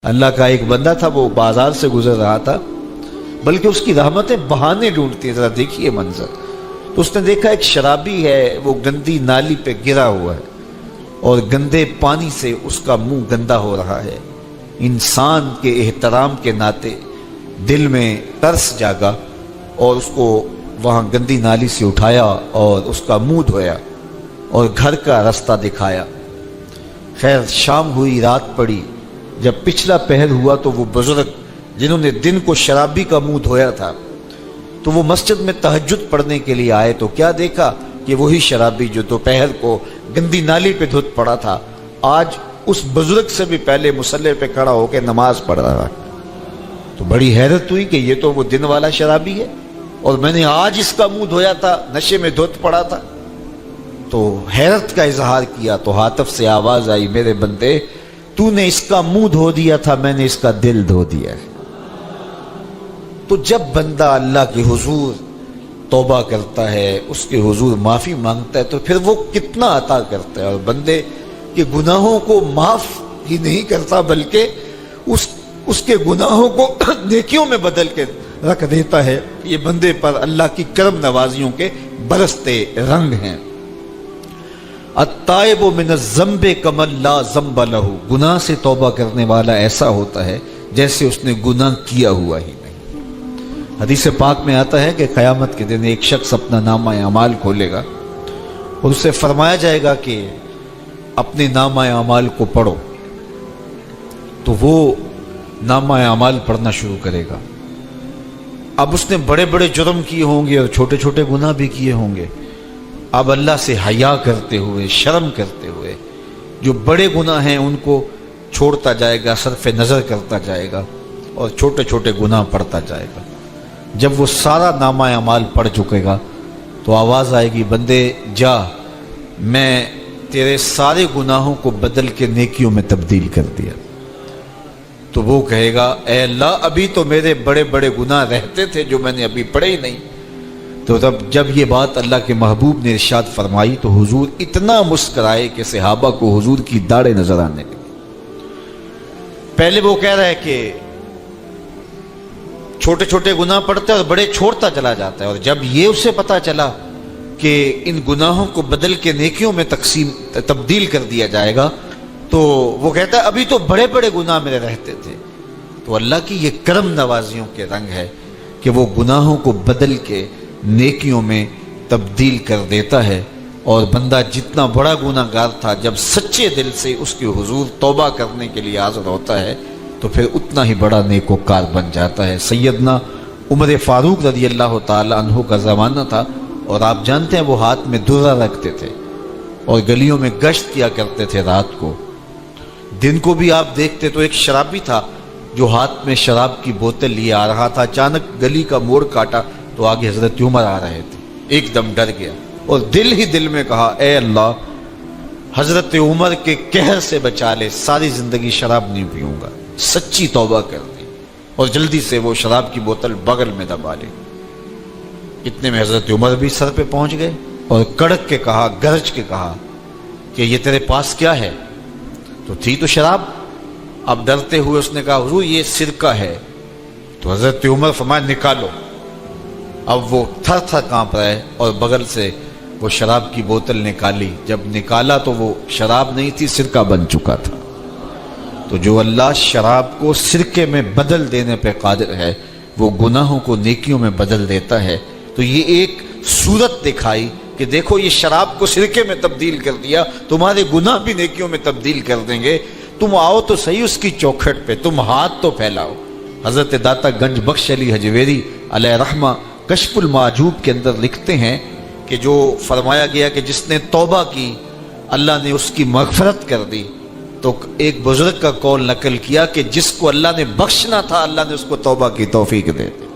اللہ کا ایک بندہ تھا، وہ بازار سے گزر رہا تھا، بلکہ اس کی رحمتیں بہانے ڈھونڈتی ہیں۔ ذرا دیکھیے منظر۔ تو اس نے دیکھا ایک شرابی ہے، وہ گندی نالی پہ گرا ہوا ہے اور گندے پانی سے اس کا منہ گندا ہو رہا ہے۔ انسان کے احترام کے ناطے دل میں ترس جاگا اور اس کو وہاں گندی نالی سے اٹھایا اور اس کا منہ دھویا اور گھر کا رستہ دکھایا۔ خیر شام ہوئی، رات پڑی، جب پچھلا پہر ہوا تو وہ بزرگ جنہوں نے دن کو شرابی کا منہ دھویا تھا تو وہ مسجد میں تہجد پڑھنے کے لیے آئے تو کیا دیکھا کہ وہی شرابی جو دوپہر کو گندی نالی پہ دھت پڑا تھا آج اس بزرگ سے بھی پہلے مصلی پہ کھڑا ہو کے نماز پڑھ رہا ہے۔ تو بڑی حیرت ہوئی کہ یہ تو وہ دن والا شرابی ہے اور میں نے آج اس کا منہ دھویا تھا، نشے میں دھت پڑا تھا۔ تو حیرت کا اظہار کیا تو ہاتف سے آواز آئی، میرے بندے تو نے اس کا منہ دھو دیا تھا، میں نے اس کا دل دھو دیا ہے۔ تو جب بندہ اللہ کے حضور توبہ کرتا ہے، اس کے حضور معافی مانگتا ہے تو پھر وہ کتنا عطا کرتا ہے، اور بندے کے گناہوں کو معاف ہی نہیں کرتا بلکہ اس کے گناہوں کو نیکیوں میں بدل کے رکھ دیتا ہے۔ یہ بندے پر اللہ کی کرم نوازیوں کے برستے رنگ ہیں۔ التائب من الذنب کمن لا ذنب لہ، گناہ سے توبہ کرنے والا ایسا ہوتا ہے جیسے اس نے گناہ کیا ہوا ہی نہیں۔ حدیث پاک میں آتا ہے کہ قیامت کے دن ایک شخص اپنا نامہ اعمال کھولے گا اور اسے فرمایا جائے گا کہ اپنے نامہ اعمال کو پڑھو، تو وہ نامہ اعمال پڑھنا شروع کرے گا۔ اب اس نے بڑے بڑے جرم کیے ہوں گے اور چھوٹے چھوٹے گناہ بھی کیے ہوں گے۔ اب اللہ سے حیا کرتے ہوئے، شرم کرتے ہوئے جو بڑے گناہ ہیں ان کو چھوڑتا جائے گا، صرف نظر کرتا جائے گا اور چھوٹے چھوٹے گناہ پڑھتا جائے گا۔ جب وہ سارا نامہ اعمال پڑھ چکے گا تو آواز آئے گی، بندے جا، میں تیرے سارے گناہوں کو بدل کے نیکیوں میں تبدیل کر دیا۔ تو وہ کہے گا، اے اللہ ابھی تو میرے بڑے بڑے گناہ رہتے تھے جو میں نے ابھی پڑھے ہی نہیں۔ تو جب یہ بات اللہ کے محبوب نے ارشاد فرمائی تو حضور اتنا مسکرائے کہ صحابہ کو حضور کی داڑھیں نظر آنے لگی۔ پہلے وہ کہہ رہا ہے کہ چھوٹے چھوٹے گناہ پڑھتا ہے اور بڑے چھوڑتا چلا جاتا ہے، اور جب یہ اسے پتا چلا کہ ان گناہوں کو بدل کے نیکیوں میں تبدیل کر دیا جائے گا تو وہ کہتا ہے ابھی تو بڑے بڑے گناہ میرے رہتے تھے۔ تو اللہ کی یہ کرم نوازیوں کے رنگ ہے کہ وہ گناہوں کو بدل کے نیکیوں میں تبدیل کر دیتا ہے، اور بندہ جتنا بڑا گناہ گار تھا جب سچے دل سے اس کے حضور توبہ کرنے کے لیے حاضر ہوتا ہے تو پھر اتنا ہی بڑا نیکوکار بن جاتا ہے۔ سیدنا عمر فاروق رضی اللہ تعالی عنہ کا زمانہ تھا، اور آپ جانتے ہیں وہ ہاتھ میں درہ رکھتے تھے اور گلیوں میں گشت کیا کرتے تھے رات کو۔ دن کو بھی آپ دیکھتے تو ایک شرابی تھا جو ہاتھ میں شراب کی بوتل لیے آ رہا تھا، اچانک گلی کا موڑ کاٹا تو آگے حضرت عمر آ رہے تھے، ایک دم ڈر گیا اور دل ہی دل میں کہا، اے اللہ حضرت عمر کے قہر سے بچا لے، ساری زندگی شراب نہیں پیوں گا۔ سچی توبہ کر دی اور جلدی سے وہ شراب کی بوتل بغل میں دبا لی۔ اتنے میں حضرت عمر بھی سر پہ پہنچ گئے اور کڑک کے کہا، گرج کے کہا کہ یہ تیرے پاس کیا ہے؟ تو تھی تو شراب۔ اب ڈرتے ہوئے اس نے کہا، حضور یہ سرکہ ہے۔ تو حضرت عمر فرمایا، نکالو۔ اب وہ تھر تھر کانپ رہا ہے اور بغل سے وہ شراب کی بوتل نکالی۔ جب نکالا تو وہ شراب نہیں تھی، سرکہ بن چکا تھا۔ تو جو اللہ شراب کو سرکے میں بدل دینے پہ قادر ہے وہ گناہوں کو نیکیوں میں بدل دیتا ہے۔ تو یہ ایک صورت دکھائی کہ دیکھو یہ شراب کو سرکے میں تبدیل کر دیا، تمہارے گناہ بھی نیکیوں میں تبدیل کر دیں گے۔ تم آؤ تو صحیح اس کی چوکھٹ پہ، تم ہاتھ تو پھیلاؤ۔ حضرت داتا گنج بخش علی حجویری علیہ رحمہ کشف المعجوب کے اندر لکھتے ہیں کہ جو فرمایا گیا کہ جس نے توبہ کی اللہ نے اس کی مغفرت کر دی، تو ایک بزرگ کا قول نقل کیا کہ جس کو اللہ نے بخشنا تھا اللہ نے اس کو توبہ کی توفیق دے دی،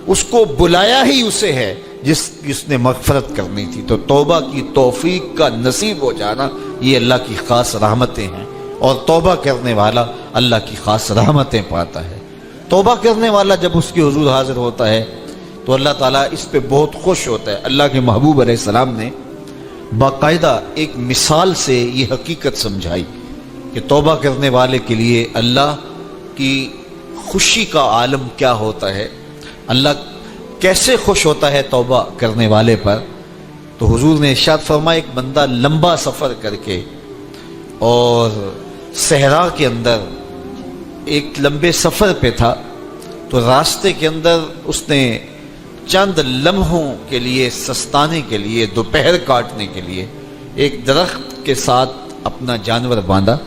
اس کو بلایا ہی اسے ہے جس نے مغفرت کرنی تھی۔ تو توبہ کی توفیق کا نصیب ہو جانا یہ اللہ کی خاص رحمتیں ہیں، اور توبہ کرنے والا اللہ کی خاص رحمتیں پاتا ہے۔ توبہ کرنے والا جب اس کے حضور حاضر ہوتا ہے تو اللہ تعالیٰ اس پہ بہت خوش ہوتا ہے۔ اللہ کے محبوب علیہ السلام نے باقاعدہ ایک مثال سے یہ حقیقت سمجھائی کہ توبہ کرنے والے کے لیے اللہ کی خوشی کا عالم کیا ہوتا ہے، اللہ کیسے خوش ہوتا ہے توبہ کرنے والے پر۔ تو حضور نے ارشاد فرمایا ایک بندہ لمبا سفر کر کے اور صحرا کے اندر ایک لمبے سفر پہ تھا، تو راستے کے اندر اس نے چند لمحوں کے لیے سستانے کے لیے، دوپہر کاٹنے کے لیے ایک درخت کے ساتھ اپنا جانور باندھا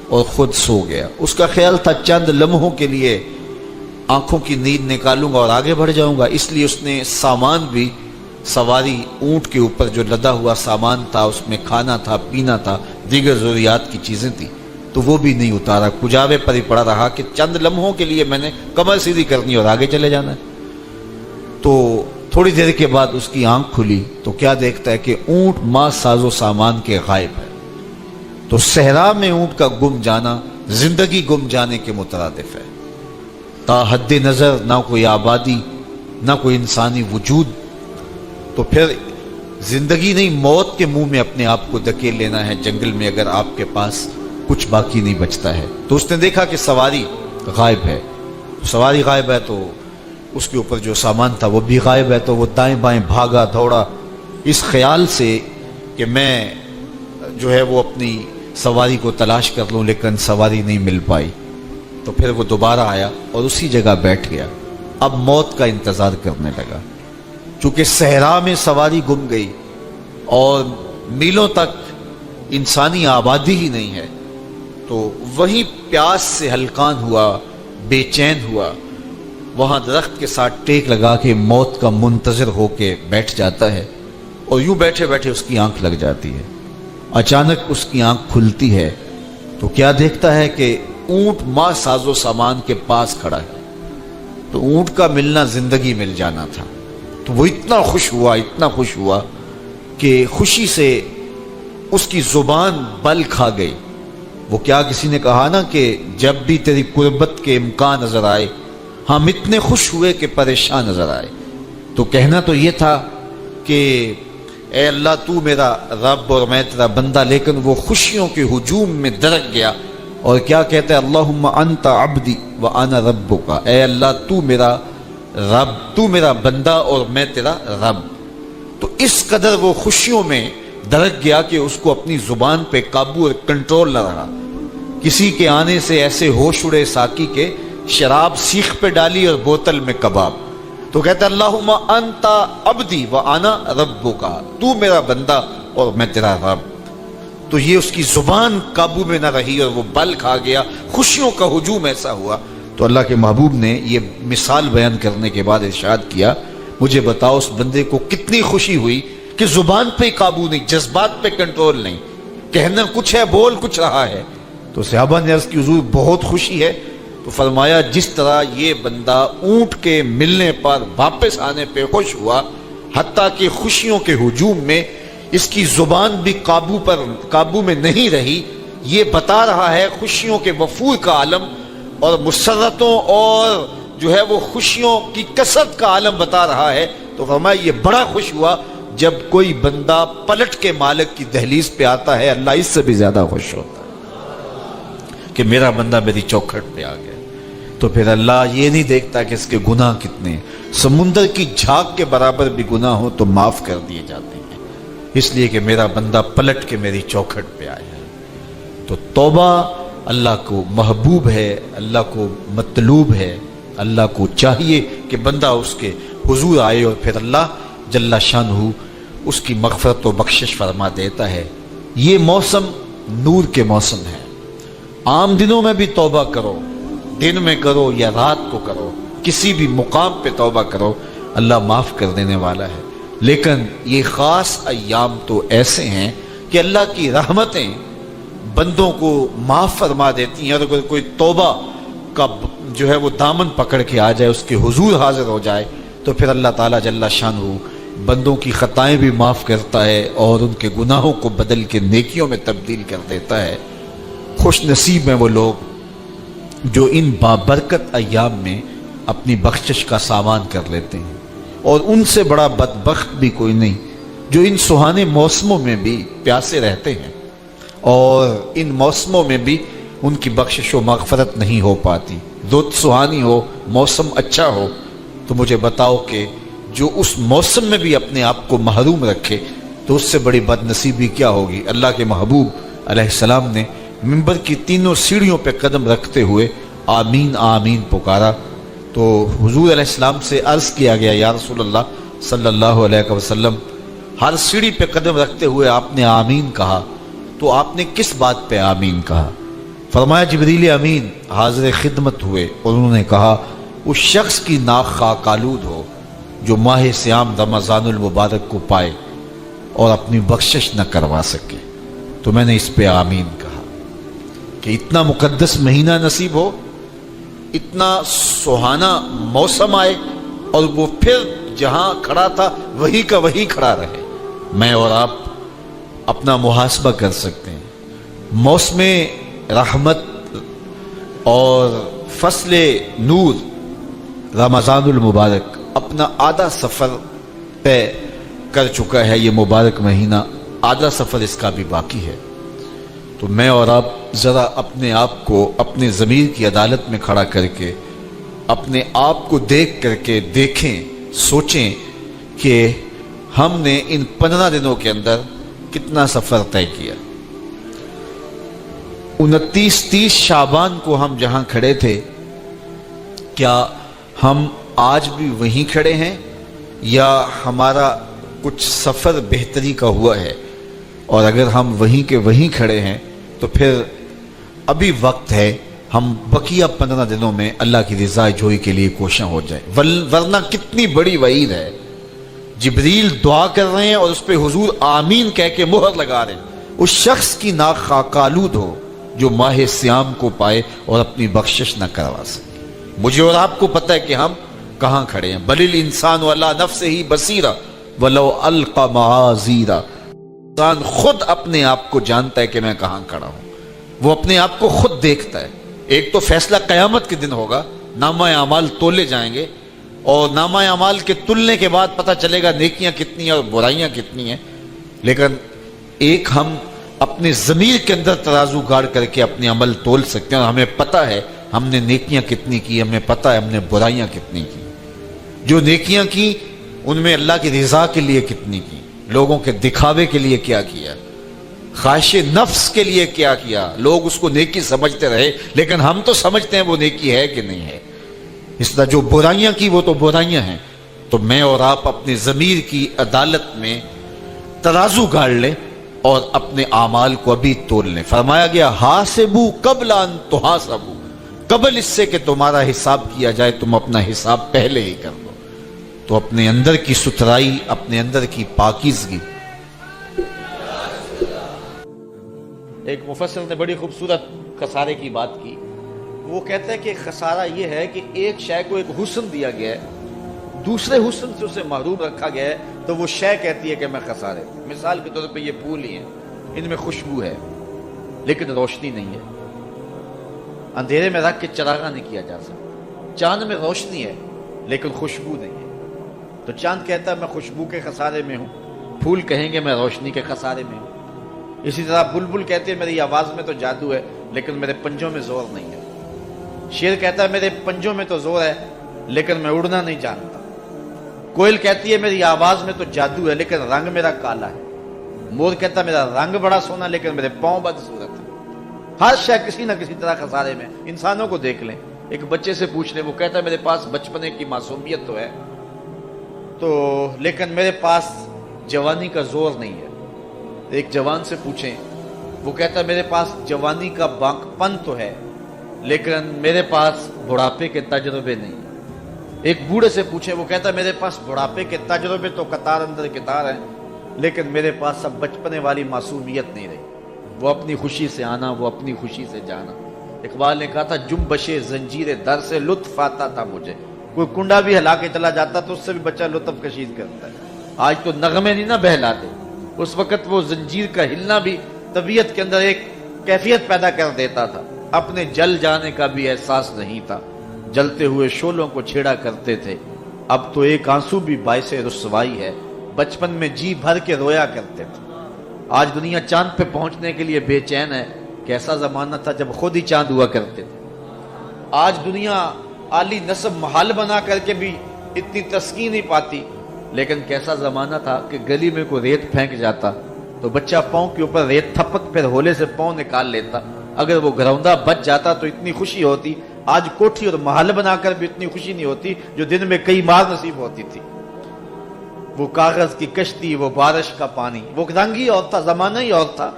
اور خود سو گیا۔ اس کا خیال تھا چند لمحوں کے لیے آنکھوں کی نیند نکالوں گا اور آگے بڑھ جاؤں گا، اس لیے اس نے سامان بھی سواری اونٹ کے اوپر جو لدا ہوا سامان تھا، اس میں کھانا تھا، پینا تھا، دیگر ضروریات کی چیزیں تھیں، تو وہ بھی نہیں اتارا، کجاوے پر ہی پڑا رہا کہ چند لمحوں کے لیے میں نے کمر سیدھی کرنی اور آگے چلے جانا ہے۔ تو تھوڑی دیر کے بعد اس کی آنکھ کھلی تو کیا دیکھتا ہے کہ اونٹ ماں ساز و سامان کے غائب ہے۔ تو صحرا میں اونٹ کا گم جانا زندگی گم جانے کے مترادف ہے۔ تا حد نظر نہ کوئی آبادی، نہ کوئی انسانی وجود، تو پھر زندگی نہیں، موت کے منہ میں اپنے آپ کو دھکیل لینا ہے جنگل میں اگر آپ کے پاس کچھ باقی نہیں بچتا ہے۔ تو اس نے دیکھا کہ سواری غائب ہے، سواری غائب ہے تو اس کے اوپر جو سامان تھا وہ بھی غائب ہے، تو وہ دائیں بائیں بھاگا دوڑا اس خیال سے کہ میں جو ہے وہ اپنی سواری کو تلاش کر لوں، لیکن سواری نہیں مل پائی۔ تو پھر وہ دوبارہ آیا اور اسی جگہ بیٹھ گیا، اب موت کا انتظار کرنے لگا۔ چونکہ صحرا میں سواری گم گئی اور میلوں تک انسانی آبادی ہی نہیں ہے، تو وہیں پیاس سے ہلکان ہوا، بے چین ہوا، وہاں درخت کے ساتھ ٹیک لگا کے موت کا منتظر ہو کے بیٹھ جاتا ہے، اور یوں بیٹھے بیٹھے اس کی آنکھ لگ جاتی ہے۔ اچانک اس کی آنکھ کھلتی ہے تو کیا دیکھتا ہے کہ اونٹ ماں ساز و سامان کے پاس کھڑا ہے۔ تو اونٹ کا ملنا زندگی مل جانا تھا، تو وہ اتنا خوش ہوا کہ خوشی سے اس کی زبان بل کھا گئی۔ وہ کیا کسی نے کہا نا کہ جب بھی تیری قربت کے امکان نظر آئے، ہم اتنے خوش ہوئے کہ پریشان نظر آئے۔ تو کہنا تو یہ تھا کہ اے اللہ تو میرا رب اور میں تیرا بندہ، لیکن وہ خوشیوں کے ہجوم میں درک گیا اور کیا کہتا ہے، اللہم انت عبدی وانا ربک، اے اللہ تو میرا رب، تو میرا بندہ اور میں تیرا رب۔ تو اس قدر وہ خوشیوں میں درک گیا کہ اس کو اپنی زبان پہ قابو اور کنٹرول نہ رہا۔ کسی کے آنے سے ایسے ہوش اڑے ساقی کے، شراب سیخ پہ ڈالی اور بوتل میں کباب۔ تو کہتا ہے اللہم انت عبدی وانا ربک، تو میرا بندہ اور میں تیرا رب۔ تو یہ اس کی زبان قابو میں نہ رہی اور وہ بل کھا گیا، خوشیوں کا ہجوم ایسا ہوا۔ تو اللہ کے محبوب نے یہ مثال بیان کرنے کے بعد ارشاد کیا، مجھے بتاؤ اس بندے کو کتنی خوشی ہوئی کہ زبان پہ قابو نہیں، جذبات پہ کنٹرول نہیں، کہنا کچھ ہے بول کچھ رہا ہے۔ تو صحابہ نے عرض کی حضور بہت خوشی ہے۔ تو فرمایا جس طرح یہ بندہ اونٹ کے ملنے پر واپس آنے پہ خوش ہوا، حتیٰ کہ خوشیوں کے ہجوم میں اس کی زبان بھی قابو میں نہیں رہی، یہ بتا رہا ہے خوشیوں کے وفور کا عالم اور مسرتوں اور جو ہے وہ خوشیوں کی کثرت کا عالم بتا رہا ہے۔ تو فرمایا یہ بڑا خوش ہوا جب کوئی بندہ پلٹ کے مالک کی دہلیز پہ آتا ہے، اللہ اس سے بھی زیادہ خوش ہوتا ہے کہ میرا بندہ میری چوکھٹ پہ آ گیا۔ تو پھر اللہ یہ نہیں دیکھتا کہ اس کے گناہ کتنے ہیں، سمندر کی جھاگ کے برابر بھی گناہ ہو تو معاف کر دیے جاتے ہیں، اس لیے کہ میرا بندہ پلٹ کے میری چوکھٹ پہ آیا ہے۔ تو توبہ اللہ کو محبوب ہے، اللہ کو مطلوب ہے، اللہ کو چاہیے کہ بندہ اس کے حضور آئے اور پھر اللہ جل شانہ اس کی مغفرت و بخشش فرما دیتا ہے۔ یہ موسم نور کے موسم ہے، عام دنوں میں بھی توبہ کرو، دن میں کرو یا رات کو کرو، کسی بھی مقام پہ توبہ کرو، اللہ معاف کر دینے والا ہے۔ لیکن یہ خاص ایام تو ایسے ہیں کہ اللہ کی رحمتیں بندوں کو معاف فرما دیتی ہیں، اور اگر کوئی توبہ کا جو ہے وہ دامن پکڑ کے آ جائے، اس کے حضور حاضر ہو جائے، تو پھر اللہ تعالیٰ جل شانہ بندوں کی خطائیں بھی معاف کرتا ہے اور ان کے گناہوں کو بدل کے نیکیوں میں تبدیل کر دیتا ہے۔ خوش نصیب ہیں وہ لوگ جو ان بابرکت ایام میں اپنی بخشش کا سامان کر لیتے ہیں، اور ان سے بڑا بدبخت بھی کوئی نہیں جو ان سہانے موسموں میں بھی پیاسے رہتے ہیں۔ اور ان موسموں میں بھی ان کی بخشش و مغفرت نہیں ہو پاتی. رت سہانی ہو، موسم اچھا ہو، تو مجھے بتاؤ کہ جو اس موسم میں بھی اپنے آپ کو محروم رکھے تو اس سے بڑی بد نصیبی کیا ہوگی. اللہ کے محبوب علیہ السلام نے منبر کی تینوں سیڑھیوں پہ قدم رکھتے ہوئے آمین آمین پکارا. تو حضور علیہ السلام سے عرض کیا گیا یا رسول اللہ صلی اللہ علیہ وسلم، ہر سیڑھی پہ قدم رکھتے ہوئے آپ نے آمین کہا، تو آپ نے کس بات پہ آمین کہا؟ فرمایا جبریل امین حاضر خدمت ہوئے اور انہوں نے کہا اس شخص کی ناک خاک آلود ہو جو ماہ صیام رمضان المبارک کو پائے اور اپنی بخشش نہ کروا سکے. تو میں نے اس پہ آمین کہا کہ اتنا مقدس مہینہ نصیب ہو، اتنا سہانا موسم آئے اور وہ پھر جہاں کھڑا تھا وہی کا وہی کھڑا رہے. میں اور آپ اپنا محاسبہ کر سکتے ہیں. موسم رحمت اور فصل نور رمضان المبارک اپنا آدھا سفر طے کر چکا ہے. یہ مبارک مہینہ آدھا سفر اس کا بھی باقی ہے. تو میں اور آپ ذرا اپنے آپ کو اپنے ضمیر کی عدالت میں کھڑا کر کے اپنے آپ کو دیکھ کر کے دیکھیں، سوچیں کہ ہم نے ان 15 دنوں کے اندر کتنا سفر طے کیا. 29-30 شعبان کو ہم جہاں کھڑے تھے، کیا ہم آج بھی وہیں کھڑے ہیں یا ہمارا کچھ سفر بہتری کا ہوا ہے؟ اور اگر ہم وہیں کے وہیں کھڑے ہیں تو پھر ابھی وقت ہے ہم بقیہ 15 دنوں میں اللہ کی رضا جوئی کے لیے کوشاں ہو جائیں. ورنہ کتنی بڑی وعید ہے. جبریل دعا کر رہے ہیں اور اس پہ حضور آمین کہہ کے مہر لگا رہے ہیں. اس شخص کی ناک خاک آلود ہو جو ماہ صیام کو پائے اور اپنی بخشش نہ کروا سکے. مجھے اور آپ کو پتہ ہے کہ ہم کہاں کھڑے ہیں. بل الانسان علی نفسہ بصیرہ ولو القی معاذیرہ. انسان خود اپنے آپ کو جانتا ہے کہ میں کہاں کھڑا ہوں. وہ اپنے آپ کو خود دیکھتا ہے. ایک تو فیصلہ قیامت کے دن ہوگا، نامہ اعمال تولے جائیں گے اور نامہ اعمال کے تلنے کے بعد پتہ چلے گا نیکیاں کتنی ہیں اور برائیاں کتنی ہیں. لیکن ایک ہم اپنے ضمیر کے اندر ترازو گاڑ کر کے اپنے عمل تول سکتے ہیں اور ہمیں پتہ ہے ہم نے نیکیاں کتنی کی، ہمیں پتہ ہے ہم نے برائیاں کتنی کی. جو نیکیاں کی ان میں اللہ کی رضا کے لیے کتنی کی، لوگوں کے دکھاوے کے لیے کیا کیا، خواہش نفس کے لیے کیا کیا. لوگ اس کو نیکی سمجھتے رہے لیکن ہم تو سمجھتے ہیں وہ نیکی ہے کہ نہیں ہے. اس طرح جو برائیاں کی وہ تو برائیاں ہیں. تو میں اور آپ اپنے ضمیر کی عدالت میں ترازو گاڑ لیں اور اپنے اعمال کو ابھی تول لیں. فرمایا گیا حاسبوا قبل ان تحاسبوا، قبل اس سے کہ تمہارا حساب کیا جائے تم اپنا حساب پہلے ہی کر دو. تو اپنے اندر کی ستھرائی، اپنے اندر کی پاکیزگی. ایک مفسر نے بڑی خوبصورت خسارے کی بات کی. وہ کہتا ہے کہ خسارہ یہ ہے کہ ایک شے کو ایک حسن دیا گیا ہے، دوسرے حسن سے اسے محروم رکھا گیا ہے، تو وہ شے کہتی ہے کہ میں خسارے. مثال کے طور پہ یہ پھول ہی ہیں، ان میں خوشبو ہے لیکن روشنی نہیں ہے. اندھیرے میں رکھ کے چراغاں نہیں کیا جا سکتا. چاند میں روشنی ہے لیکن خوشبو نہیں ہے. تو چاند کہتا ہے میں خوشبو کے خسارے میں ہوں، پھول کہیں گے میں روشنی کے خسارے میں ہوں. اسی طرح بلبل کہتے ہیں میری آواز میں تو جادو ہے لیکن میرے پنجوں میں زور نہیں ہے. شیر کہتا ہے میرے پنجوں میں تو زور ہے لیکن میں اڑنا نہیں جانتا. کوئل کہتی ہے میری آواز میں تو جادو ہے لیکن رنگ میرا کالا ہے. مور کہتا ہے میرا رنگ بڑا سونا لیکن میرے پاؤں بدصورت ہے. ہر شے کسی نہ کسی طرح خسارے میں. انسانوں کو دیکھ لیں، ایک بچے سے پوچھ لیں، وہ کہتا ہے میرے پاس بچپنے کی معصومیت تو ہے تو لیکن میرے پاس جوانی کا زور نہیں ہے. ایک جوان سے پوچھیں، وہ کہتا ہے میرے پاس جوانی کا بانک پن تو ہے لیکن میرے پاس بڑھاپے کے تجربے نہیں. ایک بوڑھے سے پوچھیں، وہ کہتا ہے میرے پاس بڑھاپے کے تجربے تو قطار اندر قطار ہیں لیکن میرے پاس سب بچپنے والی معصومیت نہیں رہی. وہ اپنی خوشی سے آنا، وہ اپنی خوشی سے جانا. اقبال نے کہا تھا جنبش زنجیر در سے لطف آتا تھا مجھے. کوئی کنڈا بھی ہلا کے چلا جاتا تو اس سے بھی بچہ لطف کشید کرتا ہے. آج تو نغمے نہیں نہ بہلاتے، اس وقت وہ زنجیر کا ہلنا بھی طبیعت کے اندر ایک کیفیت پیدا کر دیتا تھا. اپنے جل جانے کا بھی احساس نہیں تھا، جلتے ہوئے شعلوں کو چھیڑا کرتے تھے. اب تو ایک آنسو بھی باعث رسوائی ہے، بچپن میں جی بھر کے رویا کرتے تھے. آج دنیا چاند پہ پہنچنے کے لیے بے چین ہے. کیسا زمانہ تھا جب خود ہی چاند ہوا کرتے تھے. آج دنیا عالی نصب محل بنا کر کے بھی اتنی تسکین نہیں پاتی. لیکن کیسا زمانہ تھا کہ گلی میں کوئی ریت پھینک جاتا تو بچہ پاؤں کے اوپر ریت تھپک پھر ہولے سے پاؤں نکال لیتا. اگر وہ گھروندہ بچ جاتا تو اتنی خوشی ہوتی. آج کوٹھی اور محل بنا کر بھی اتنی خوشی نہیں ہوتی جو دن میں کئی مار نصیب ہوتی تھی. وہ کاغذ کی کشتی، وہ بارش کا پانی، وہ رنگ ہی اور تھا، زمانہ ہی اور تھا.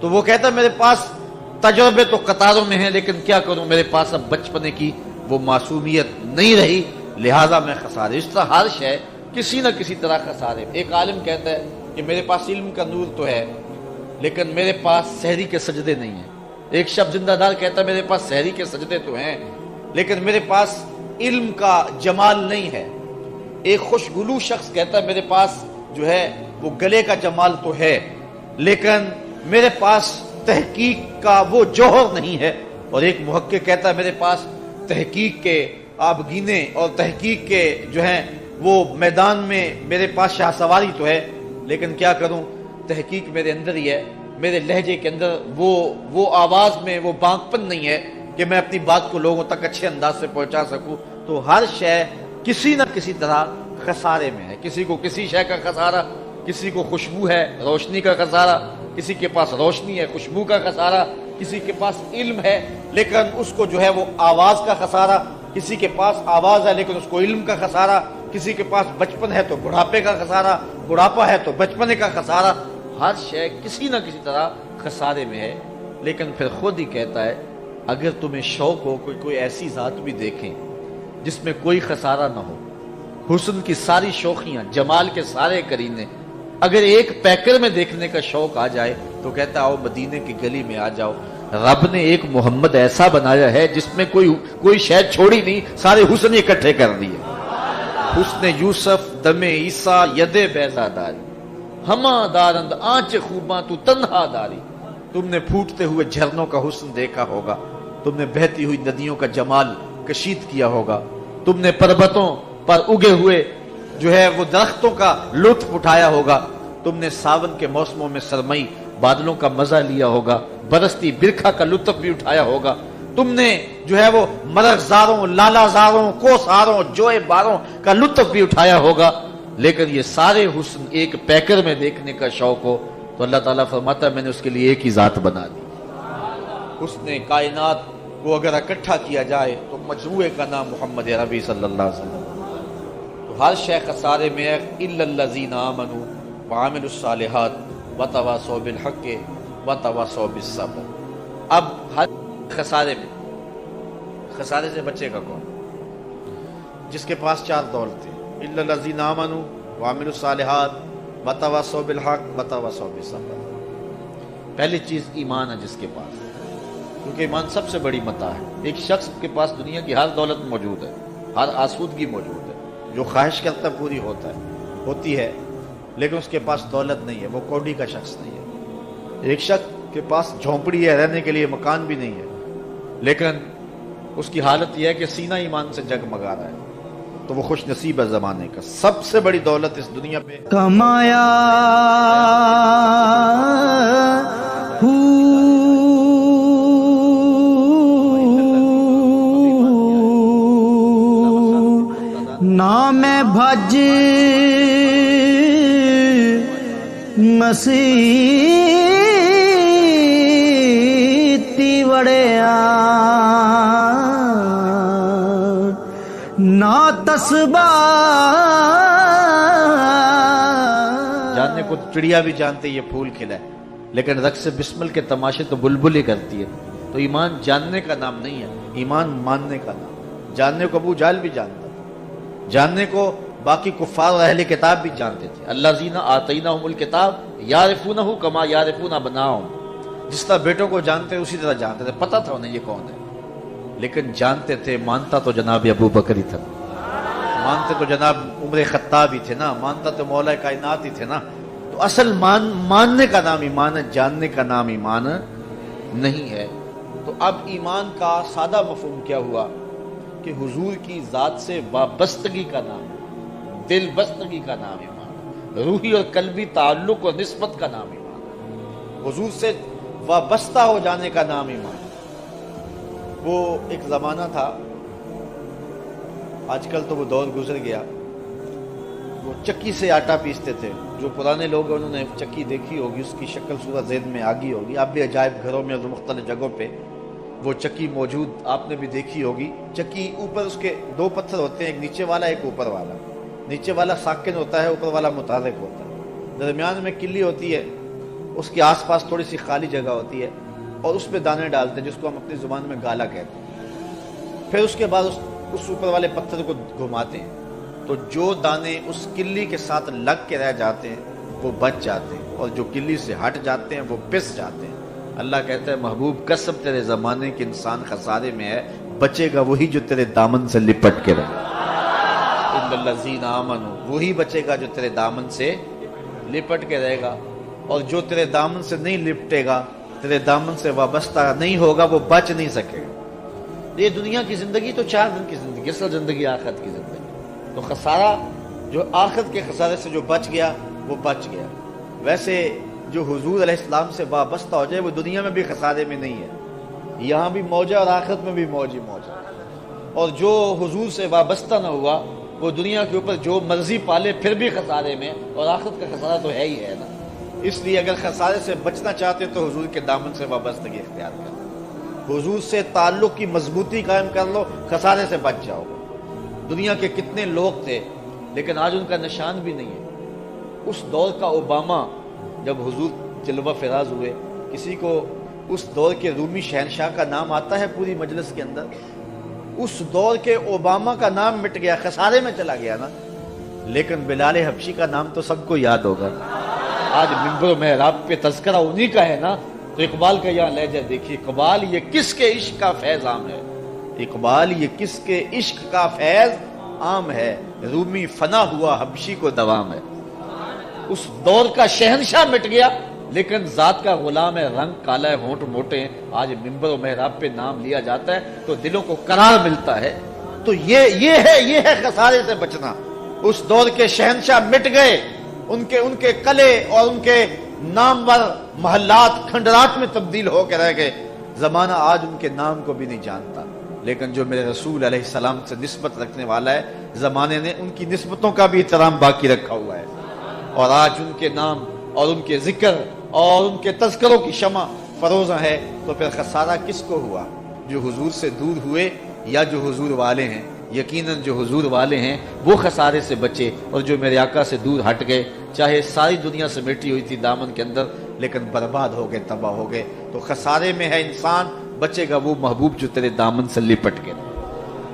تو وہ کہتا میرے پاس تجربے تو قطاروں میں ہیں، لیکن کیا کروں، میرے پاس اب بچپنے کی وہ معصومیت نہیں رہی، لہٰذا میں خسارے. اس طرح ہر شے کسی نہ کسی طرح خسارے. ایک عالم کہتا ہے کہ میرے پاس علم کا نور تو ہے لیکن میرے پاس سحری کے سجدے نہیں ہیں. ایک شب زندہ دار کہتا ہے میرے پاس سحری کے سجدے تو ہیں لیکن میرے پاس علم کا جمال نہیں ہے. ایک خوشگلو شخص کہتا ہے میرے پاس جو ہے وہ گلے کا جمال تو ہے لیکن میرے پاس تحقیق کا وہ جوہر نہیں ہے. اور ایک محقق کہتا ہے میرے پاس تحقیق کے آبگینے اور تحقیق کے جو ہیں وہ میدان میں میرے پاس شاہ سواری تو ہے لیکن کیا کروں، تحقیق میرے اندر ہی ہے. میرے لہجے کے اندر وہ آواز میں وہ بانکپن نہیں ہے کہ میں اپنی بات کو لوگوں تک اچھے انداز سے پہنچا سکوں. تو ہر شے کسی نہ کسی طرح خسارے میں ہے. کسی کو کسی شے کا خسارہ، کسی کو خوشبو ہے روشنی کا خسارہ، کسی کے پاس روشنی ہے خوشبو کا خسارہ، کسی کے پاس علم ہے لیکن اس کو جو ہے وہ آواز کا خسارہ، کسی کے پاس آواز ہے لیکن اس کو علم کا خسارہ، کسی کے پاس بچپن ہے تو بڑھاپے کا خسارہ، بڑھاپا ہے تو بچپنے کا خسارہ. ہر شے کسی نہ کسی طرح خسارے میں ہے. لیکن پھر خود ہی کہتا ہے اگر تمہیں شوق ہو کوئی ایسی ذات بھی دیکھیں جس میں کوئی خسارہ نہ ہو، حسن کی ساری شوخیاں، جمال کے سارے کرینے اگر ایک پیکر میں دیکھنے کا شوق آ جائے تو کہتا آؤ مدینے کی گلی میں آ جاؤ. رب نے ایک محمد ایسا بنایا ہے جس میں کوئی شے چھوڑی نہیں، سارے حسن اکٹھے کر دیے. حسن یوسف دم عیسیٰ ید بیضا داری، ہما دارند آنچ خوباں تو تنہا داری. تم نے پھوٹتے ہوئے جھرنوں کا حسن دیکھا ہوگا، تم نے بہتی ہوئی ندیوں کا جمال کشید کیا ہوگا، تم نے پربتوں پر اگے ہوئے جو ہے وہ درختوں کا لطف اٹھایا ہوگا، تم نے ساون کے موسموں میں سرمئی بادلوں کا مزہ لیا ہوگا، برستی برکھا کا لطف بھی اٹھایا ہوگا، تم نے جو ہے وہ مرغزاروں، لالا زاروں، کوساروں، جوئے باروں کا لطف بھی اٹھایا ہوگا. لیکن یہ سارے حسن ایک پیکر میں دیکھنے کا شوق ہو تو اللہ تعالیٰ فرماتا ہے میں نے اس کے لیے ایک ہی ذات بنا دی. حسن کائنات کو اگر اکٹھا کیا جائے تو مجموعے کا نام محمد عربی صلی اللہ علیہ وسلم. تو ہر شے خسارے میں ہے الا الذین آمنوا وعملوا الصالحات وتواصوا بالحق وتواصوا بالصبر. اب ہر خسارے میں، خسارے سے بچے کا کون؟ جس کے پاس چار دولتیں، الا الذین آمنوا وعملوا الصالحات وتواصوا بالحق وتواصوا بالصبر. پہلی چیز ایمان ہے جس کے پاس، کیونکہ ایمان سب سے بڑی متاع ہے. ایک شخص کے پاس دنیا کی ہر دولت موجود ہے، ہر آسودگی موجود ہے، جو خواہش کرتا پوری ہوتی ہے لیکن اس کے پاس دولت نہیں ہے، وہ کوڑی کا شخص نہیں ہے. ایک شخص کے پاس جھونپڑی ہے، رہنے کے لیے مکان بھی نہیں ہے لیکن اس کی حالت یہ ہے کہ سینہ ایمان سے جگمگا رہا ہے تو وہ خوش نصیب ہے زمانے کا. سب سے بڑی دولت اس دنیا پہ کمایا نام بھج مسیح تی وڑیا نا تسبا. جاننے کو چڑیا بھی جانتے یہ پھول کھلا ہے لیکن رقص بسمل کے تماشے تو بلبل ہی کرتی ہے. تو ایمان جاننے کا نام نہیں ہے، ایمان ماننے کا نام. جاننے کو ابو جہل بھی جانتا تھا، جاننے کو باقی کفار اور اہل کتاب بھی جانتے تھے. الذین آتیناہم الکتاب یعرفونہ کما یعرفون ابناءہم. جس طرح بیٹوں کو جانتے اسی طرح جانتے تھے، پتہ تھا انہیں یہ کون ہے لیکن جانتے تھے. مانتا تو جناب ابو بکر ہی تھا، مانتے تو جناب عمر خطاب ہی تھے نا، مانتا تو مولا کائنات ہی تھے نا. تو اصل ماننے کا نام ایمان ہے، جاننے کا نام ایمان نہیں ہے. تو اب ایمان کا سادہ مفہوم کیا ہوا کہ حضور کی ذات سے وابستگی کا نام، دل بستگی کا نام ایمان، روحی اور قلبی تعلق اور نسبت کا نام ایمان. حضور سے وابستہ ہو جانے کا نام ایمان۔ وہ ایک زمانہ تھا، آج کل تو وہ دور گزر گیا، وہ چکی سے آٹا پیستے تھے۔ جو پرانے لوگ ہیں انہوں نے چکی دیکھی ہوگی، اس کی شکل صورت ذہن میں آ گئی ہوگی۔ آپ بھی عجائب گھروں میں اور مختلف جگہوں پہ وہ چکی موجود آپ نے بھی دیکھی ہوگی۔ چکی اوپر اس کے دو پتھر ہوتے ہیں، ایک نیچے والا ایک اوپر والا۔ نیچے والا ساکن ہوتا ہے، اوپر والا متحرک ہوتا ہے۔ درمیان میں کلی ہوتی ہے، اس کے آس پاس تھوڑی سی خالی جگہ ہوتی ہے، اور اس پہ دانے ڈالتے ہیں جس کو ہم اپنی زبان میں گالا کہتے ہیں۔ پھر اس کے بعد اس اوپر والے پتھر کو گھماتے ہیں، تو جو دانے اس کلی کے ساتھ لگ کے رہ جاتے ہیں وہ بچ جاتے ہیں، اور جو کلی سے ہٹ جاتے ہیں وہ پس جاتے ہیں۔ اللہ کہتا ہے محبوب قسم تیرے زمانے کے انسان خسارے میں ہے، بچے گا وہی جو تیرے دامن سے لپٹ کے رہے۔ ان الذین آمنوا، وہی بچے گا جو تیرے دامن سے لپٹ کے رہے گا، اور جو تیرے دامن سے نہیں لپٹے گا، تیرے دامن سے وابستہ نہیں ہوگا، وہ بچ نہیں سکے گا۔ یہ دنیا کی زندگی تو 4 دن کی زندگی، اصل زندگی آخرت کی زندگی۔ تو خسارہ جو آخرت کے خسارے سے جو بچ گیا وہ بچ گیا۔ ویسے جو حضور علیہ السلام سے وابستہ ہو جائے وہ دنیا میں بھی خسارے میں نہیں ہے، یہاں بھی موج ہے اور آخرت میں بھی موج ہی موج ہے۔ اور جو حضور سے وابستہ نہ ہوا وہ دنیا کے اوپر جو مرضی پالے پھر بھی خسارے میں، اور آخرت کا خسارہ تو ہے ہی ہے نا۔ اس لیے اگر خسارے سے بچنا چاہتے تو حضور کے دامن سے وابستگی اختیار کر لو، حضور سے تعلق کی مضبوطی قائم کر لو، خسارے سے بچ جاؤ۔ دنیا کے کتنے لوگ تھے لیکن آج ان کا نشان بھی نہیں ہے۔ اس دور کا اوباما جب حضور جلوہ فراز ہوئے، کسی کو اس دور کے رومی شہنشاہ کا نام آتا ہے پوری مجلس کے اندر؟ اس دور کے اوباما کا نام مٹ گیا، خسارے میں چلا گیا نا۔ لیکن بلال حبشی کا نام تو سب کو یاد ہوگا۔ آج منبر و محراب پہ تذکرہ انہی کا ہے نا۔ تو اقبال کا یہاں لہجہ دیکھیے، اقبال یہ کس کے عشق کا فیض عام ہے، اقبال یہ کس کے عشق کا فیض عام ہے، رومی فنا ہوا حبشی کو دوام ہے۔ اس دور کا شہنشاہ مٹ گیا لیکن ذات کا غلام ہے، رنگ کالا ہے، ہونٹ موٹے ہیں۔ آج منبر و محراب پہ نام لیا جاتا ہے تو دلوں کو قرار ملتا ہے۔ تو یہ ہے خسارے سے بچنا۔ اس دور کے شہنشاہ مٹ گئے، ان کے قلعے اور ان کے نامور محلات کھنڈرات میں تبدیل ہو کے رہ گئے۔ زمانہ آج ان کے نام کو بھی نہیں جانتا، لیکن جو میرے رسول علیہ السلام سے نسبت رکھنے والا ہے، زمانے نے ان کی نسبتوں کا بھی احترام باقی رکھا ہوا ہے، اور آج ان کے نام اور ان کے ذکر اور ان کے تذکروں کی شمع فروزاں ہے۔ تو پھر خسارہ کس کو ہوا؟ جو حضور سے دور ہوئے یا جو حضور والے ہیں؟ یقیناً جو حضور والے ہیں وہ خسارے سے بچے، اور جو میرے آقا سے دور ہٹ گئے، چاہے ساری دنیا سمیٹی ہوئی تھی دامن کے اندر، لیکن برباد ہو گئے، تباہ ہو گئے۔ تو خسارے میں ہے انسان، بچے گا وہ محبوب جو تیرے دامن سے لپٹ کے۔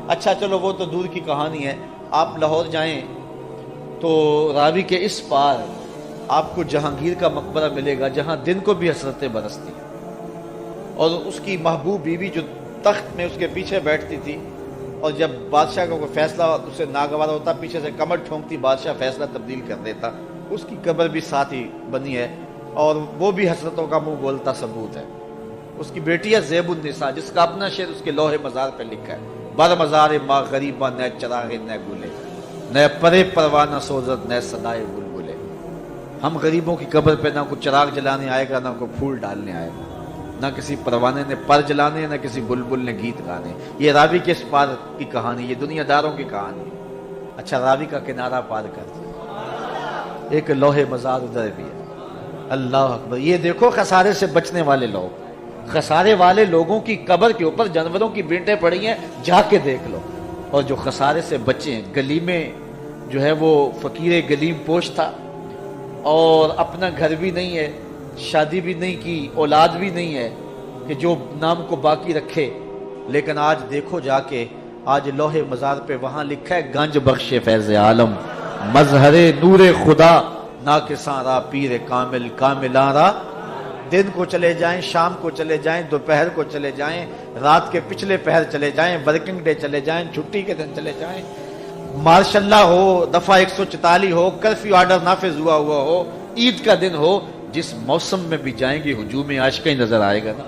اچھا چلو وہ تو دور کی کہانی ہے۔ آپ لاہور جائیں تو راوی کے اس پار آپ کو جہانگیر کا مقبرہ ملے گا، جہاں دن کو بھی حسرتیں برستی ہیں، اور اس کی محبوب بیوی جو تخت میں اس کے پیچھے بیٹھتی تھی، اور جب بادشاہ کا کوئی فیصلہ اسے ناگوار ہوتا پیچھے سے کمر ٹھونکتی، بادشاہ فیصلہ تبدیل کر دیتا۔ اس کی قبر بھی ساتھ ہی بنی ہے، اور وہ بھی حسرتوں کا منہ بولتا ثبوت ہے۔ اس کی بیٹی ہے زیب النساء، جس کا اپنا شعر اس کے لوح مزار پہ لکھا ہے، بر مزار ماں غریباں نئے چراغ نئے گلے، نئے پرے پروانہ سوزد نئے صدائے بلبلے۔ ہم غریبوں کی قبر پہ نہ کوئی چراغ جلانے آئے گا، نہ کوئی پھول ڈالنے آئے گا، نہ کسی پروانے نے پر جلانے، نہ کسی بلبل نے گیت گانے۔ یہ راوی کے اس پار کی کہانی، یہ دنیا داروں کی کہانی ہے۔ اچھا راوی کا کنارہ پار کر دیا، ایک لوح مزار ادھر بھی ہے۔ اللہ اکبر! یہ دیکھو خسارے سے بچنے والے لوگ، خسارے والے لوگوں کی قبر کے اوپر جانوروں کی بینٹیں پڑی ہیں، جا کے دیکھ لو۔ اور جو خسارے سے بچے ہیں، گلی میں جو ہے وہ فقیر گلیم پوش تھا، اور اپنا گھر بھی نہیں ہے، شادی بھی نہیں کی، اولاد بھی نہیں ہے کہ جو نام کو باقی رکھے، لیکن آج دیکھو جا کے، آج لوح مزار پہ وہاں لکھا ہے گنج بخش فیض عالم، مظہر نور خدا، ناکساں را پیر کامل کاملاں را۔ دن کو چلے جائیں، شام کو چلے جائیں، دوپہر کو چلے جائیں، رات کے پچھلے پہر چلے جائیں، ورکنگ ڈے چلے جائیں، چھٹی کے دن چلے جائیں، مارشاء اللہ ہو، دفعہ 144 ہو، کرفیو آرڈر نافذ ہوا ہو، عید کا دن ہو، جس موسم میں بھی جائیں گے ہجوم عاشق ہی نظر آئے گا نا۔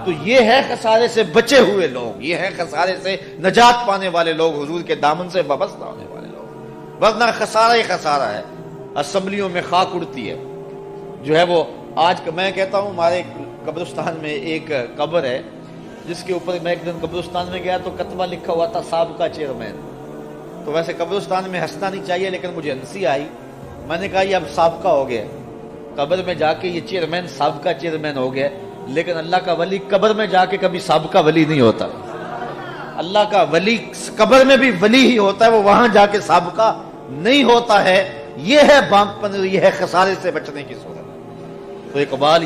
تو یہ ہے خسارے سے بچے ہوئے لوگ، یہ ہے خسارے سے نجات پانے والے لوگ، حضور کے دامن سے وابستہ ہونے والے لوگ۔ ورنہ خسارہ ہی خسارہ ہے۔ اسمبلیوں میں خاک اڑتی ہے، جو ہے وہ آج میں کہتا ہوں ہمارے قبرستان میں ایک قبر ہے جس کے اوپر میں ایک دن قبرستان میں گیا تو کتبہ لکھا ہوا تھا سابقہ چیئرمین. تو ویسے قبرستان میں ہنسنا نہیں چاہیے لیکن مجھے ہنسی آئی. میں نے کہا یہ اب سابقہ ہو گیا, قبر میں جا کے یہ چیئرمین سابقہ چیئرمین ہو گیا. لیکن اللہ کا ولی قبر میں جا کے کبھی سابقہ ولی نہیں ہوتا. اللہ کا ولی قبر میں بھی ولی ہی ہوتا ہے, وہ وہاں جا کے سابقہ نہیں ہوتا ہے. یہ ہے بانک پن, یہ ہے خسارے سے بچنے کی صورت. تو اقبال یہ